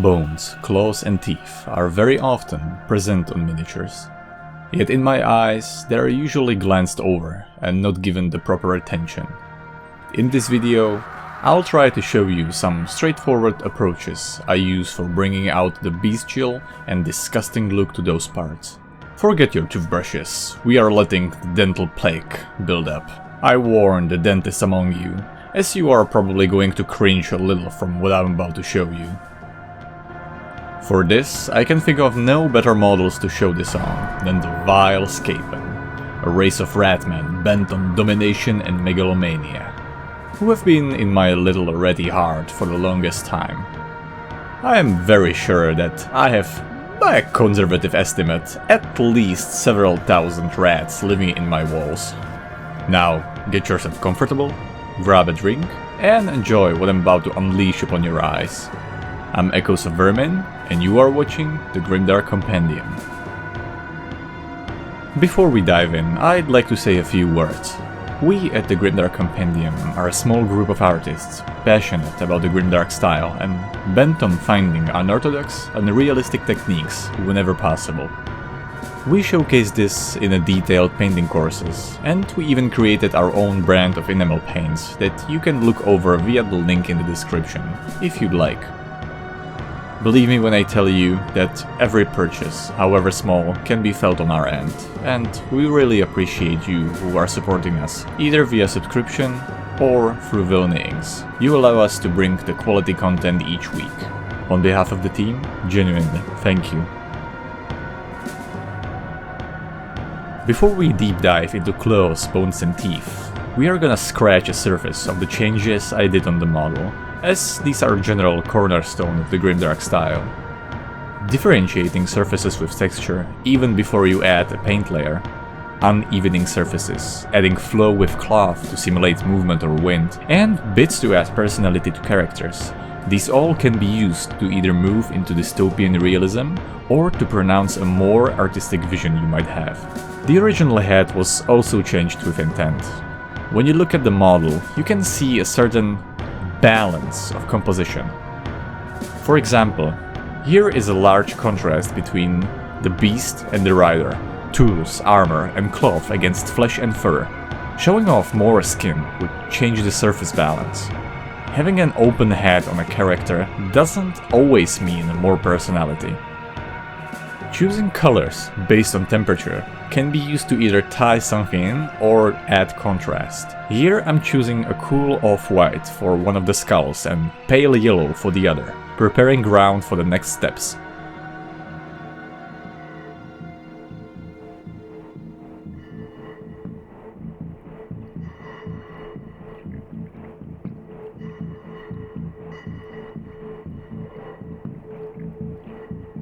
Bones, claws and teeth are very often present on miniatures. Yet in my eyes, they are usually glanced over and not given the proper attention. In this video, I'll try to show you some straightforward approaches I use for bringing out the bestial and disgusting look to those parts. Forget your toothbrushes, we are letting the dental plaque build up. I warn the dentists among you, as you are probably going to cringe a little from what I'm about to show you. For this, I can think of no better models to show this on than the vile SKAVEN, a race of ratmen bent on domination and megalomania, who have been in my little ready heart for the longest time. I am very sure that I have, by a conservative estimate, at least several thousand rats living in my walls. Now, get yourself comfortable, grab a drink, and enjoy what I'm about to unleash upon your eyes. I'm Echoes of Vermin, and you are watching the Grimdark Compendium. Before we dive in, I'd like to say a few words. We at the Grimdark Compendium are a small group of artists passionate about the Grimdark style and bent on finding unorthodox and realistic techniques whenever possible. We showcase this in a detailed painting courses, and we even created our own brand of enamel paints that you can look over via the link in the description, if you'd like. Believe me when I tell you that every purchase, however small, can be felt on our end, and we really appreciate you who are supporting us, either via subscription or through Villainy inks. You allow us to bring the quality content each week. On behalf of the team, genuinely, thank you. Before we deep dive into claws, bones and teeth, we are gonna scratch the surface of the changes I did on the model, as these are general cornerstone of the Grimdark style. Differentiating surfaces with texture even before you add a paint layer, unevening surfaces, adding flow with cloth to simulate movement or wind, and bits to add personality to characters. These all can be used to either move into dystopian realism or to pronounce a more artistic vision you might have. The original head was also changed with intent. When you look at the model, you can see a certain balance of composition. For example, here is a large contrast between the beast and the rider, tools, armor and cloth against flesh and fur. Showing off more skin would change the surface balance. Having an open head on a character doesn't always mean more personality. Choosing colors based on temperature can be used to either tie something in or add contrast. Here I'm choosing a cool off-white for one of the skulls and pale yellow for the other, preparing ground for the next steps.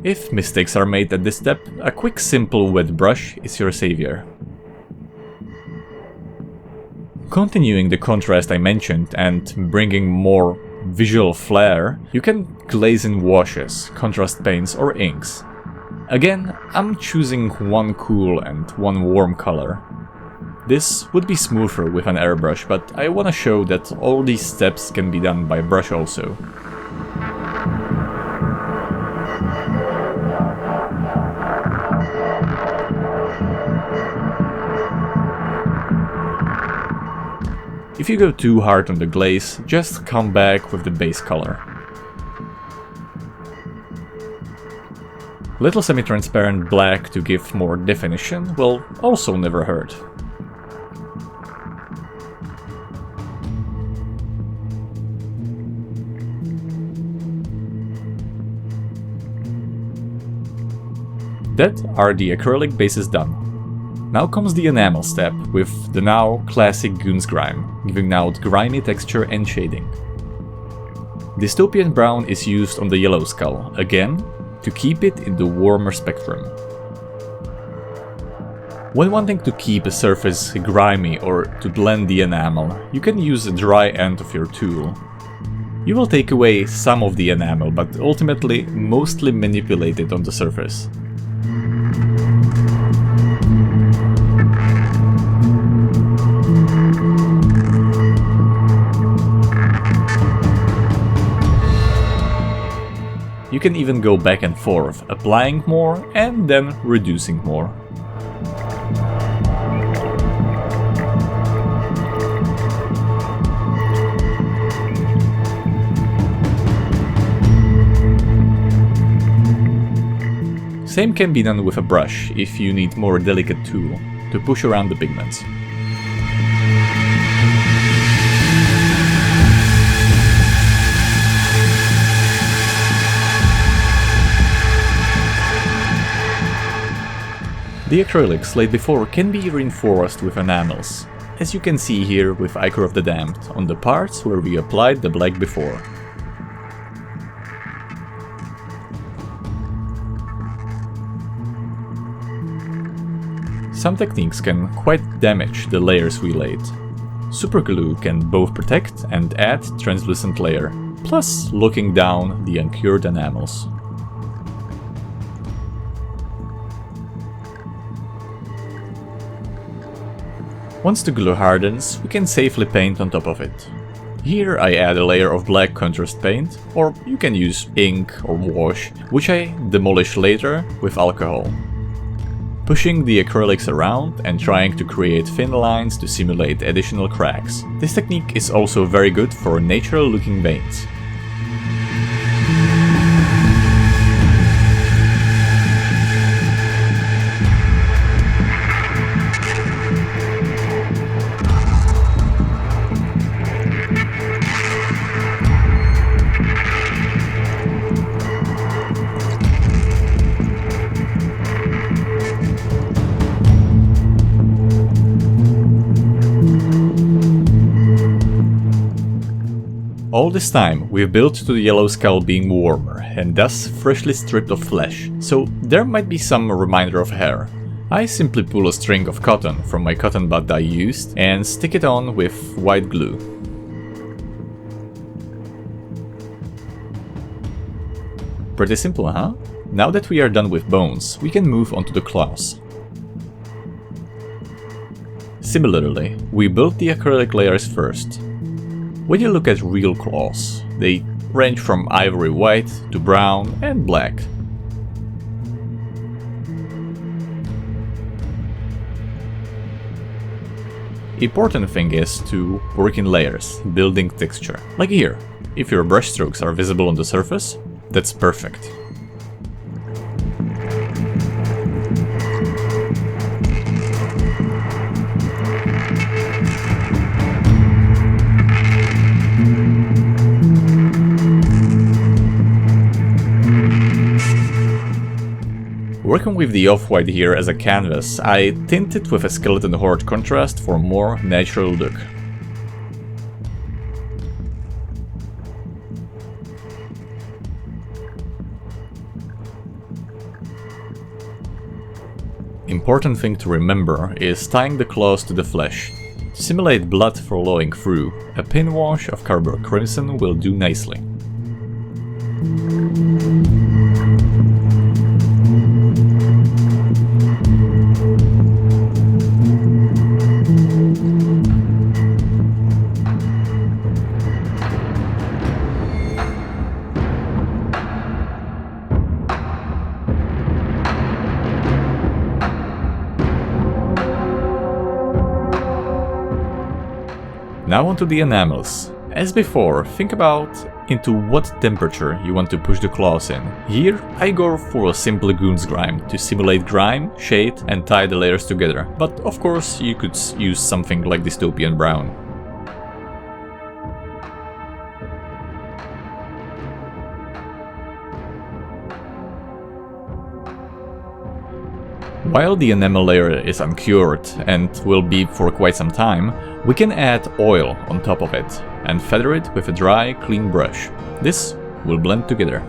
If mistakes are made at this step, a quick simple wet brush is your savior. Continuing the contrast I mentioned and bringing more visual flair, you can glaze in washes, contrast paints or inks. Again, I'm choosing one cool and one warm color. This would be smoother with an airbrush, but I wanna show that all these steps can be done by brush also. If you go too hard on the glaze, just come back with the base color. Little semi-transparent black to give more definition will also never hurt. That are the acrylic bases done. Now comes the enamel step, with the now classic Goon's Grime, giving out grimy texture and shading. Dystopian brown is used on the yellow skull, again, to keep it in the warmer spectrum. When wanting to keep a surface grimy or to blend the enamel, you can use the dry end of your tool. You will take away some of the enamel, but ultimately mostly manipulate it on the surface. You can even go back and forth, applying more and then reducing more. Same can be done with a brush if you need more delicate tool to push around the pigments. The acrylics laid before can be reinforced with enamels, as you can see here with Ichor of the Damned on the parts where we applied the black before. Some techniques can quite damage the layers we laid. Superglue can both protect and add translucent layer, plus locking down the uncured enamels. Once the glue hardens, we can safely paint on top of it. Here I add a layer of black contrast paint, or you can use ink or wash, which I demolish later with alcohol. Pushing the acrylics around and trying to create thin lines to simulate additional cracks. This technique is also very good for natural looking veins. All this time we've built to the yellow skull being warmer and thus freshly stripped of flesh, so there might be some reminder of hair. I simply pull a string of cotton from my cotton bud I used and stick it on with white glue. Pretty simple, huh? Now that we are done with bones, we can move on to the claws. Similarly, we built the acrylic layers first. When you look at real claws, they range from ivory white to brown and black. Important thing is to work in layers, building texture. Like here, if your brush strokes are visible on the surface, that's perfect. Working with the off-white here as a canvas, I tint it with a skeleton horde contrast for more natural look. Important thing to remember is tying the claws to the flesh. To simulate blood flowing through, a pin wash of Carbon Crimson will do nicely. Now onto the enamels. As before, think about into what temperature you want to push the claws in. Here, I go for a simple Goon's grime to simulate grime, shade and tie the layers together, but of course you could use something like Dystopian brown. While the enamel layer is uncured and will be for quite some time, we can add oil on top of it and feather it with a dry, clean brush. This will blend together.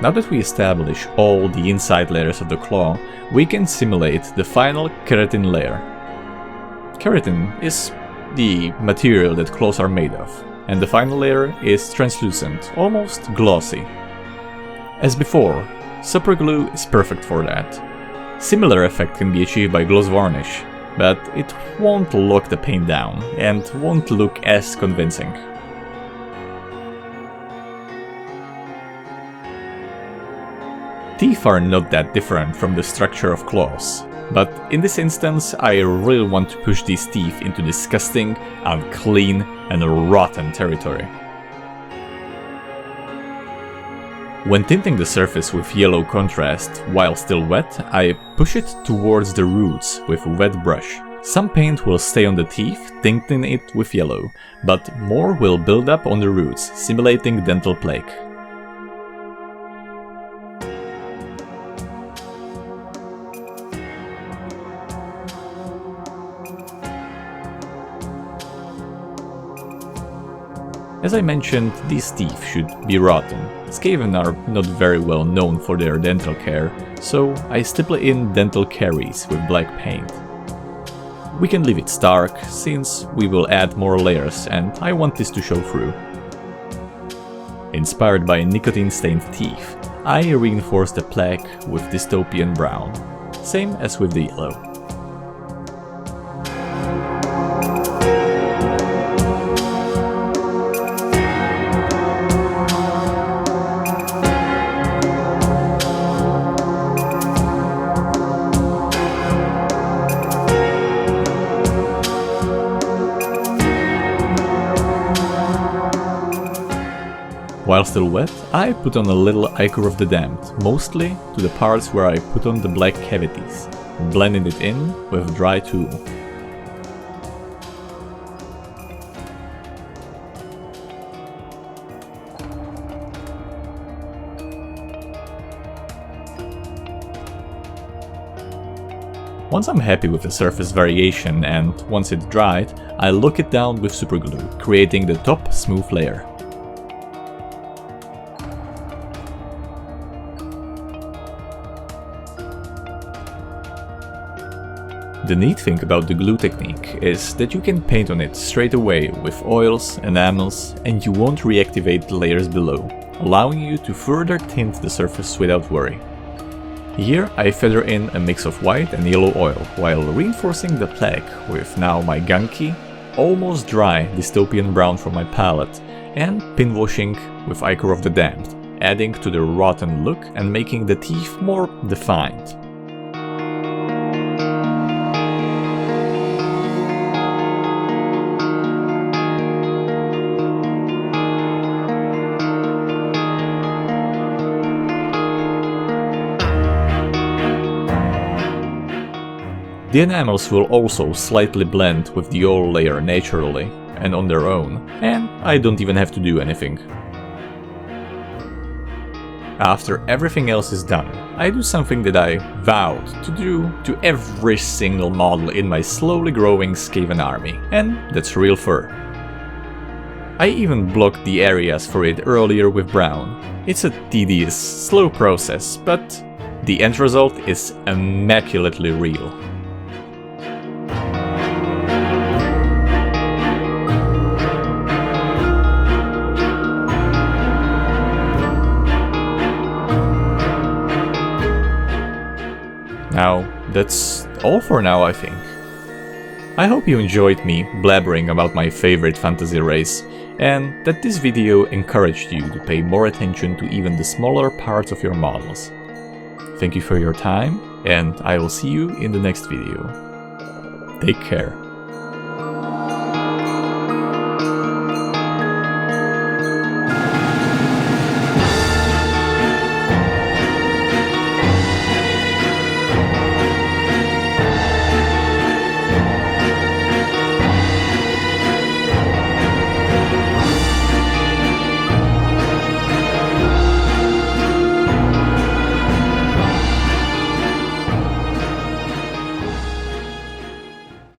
Now that we establish all the inside layers of the claw, we can simulate the final keratin layer. Keratin is the material that claws are made of, and the final layer is translucent, almost glossy. As before, superglue is perfect for that. Similar effect can be achieved by gloss varnish, but it won't lock the paint down and won't look as convincing. Teeth are not that different from the structure of claws, but in this instance I really want to push these teeth into disgusting, unclean and rotten territory. When tinting the surface with yellow contrast while still wet, I push it towards the roots with a wet brush. Some paint will stay on the teeth, tinting it with yellow, but more will build up on the roots, simulating dental plaque. As I mentioned, these teeth should be rotten. Skaven are not very well known for their dental care, so I stipple in dental caries with black paint. We can leave it stark, since we will add more layers and I want this to show through. Inspired by nicotine-stained teeth, I reinforce the plaque with Dystopian brown, same as with the yellow. While still wet, I put on a little ichor of the damned, mostly to the parts where I put on the black cavities, blending it in with a dry tool. Once I'm happy with the surface variation and once it's dried, I lock it down with superglue, creating the top smooth layer. The neat thing about the glue technique is that you can paint on it straight away with oils, enamels, and you won't reactivate the layers below, allowing you to further tint the surface without worry. Here I feather in a mix of white and yellow oil, while reinforcing the plaque with now my gunky, almost dry Dystopian brown from my palette, and pinwashing with Ichor of the Damned, adding to the rotten look and making the teeth more defined. The enamels will also slightly blend with the oil layer naturally and on their own, and I don't even have to do anything. After everything else is done, I do something that I vowed to do to every single model in my slowly growing Skaven army, and that's real fur. I even blocked the areas for it earlier with brown. It's a tedious, slow process, but the end result is immaculately real. Now, that's all for now, I think. I hope you enjoyed me blabbering about my favorite fantasy race, and that this video encouraged you to pay more attention to even the smaller parts of your models. Thank you for your time, and I will see you in the next video. Take care.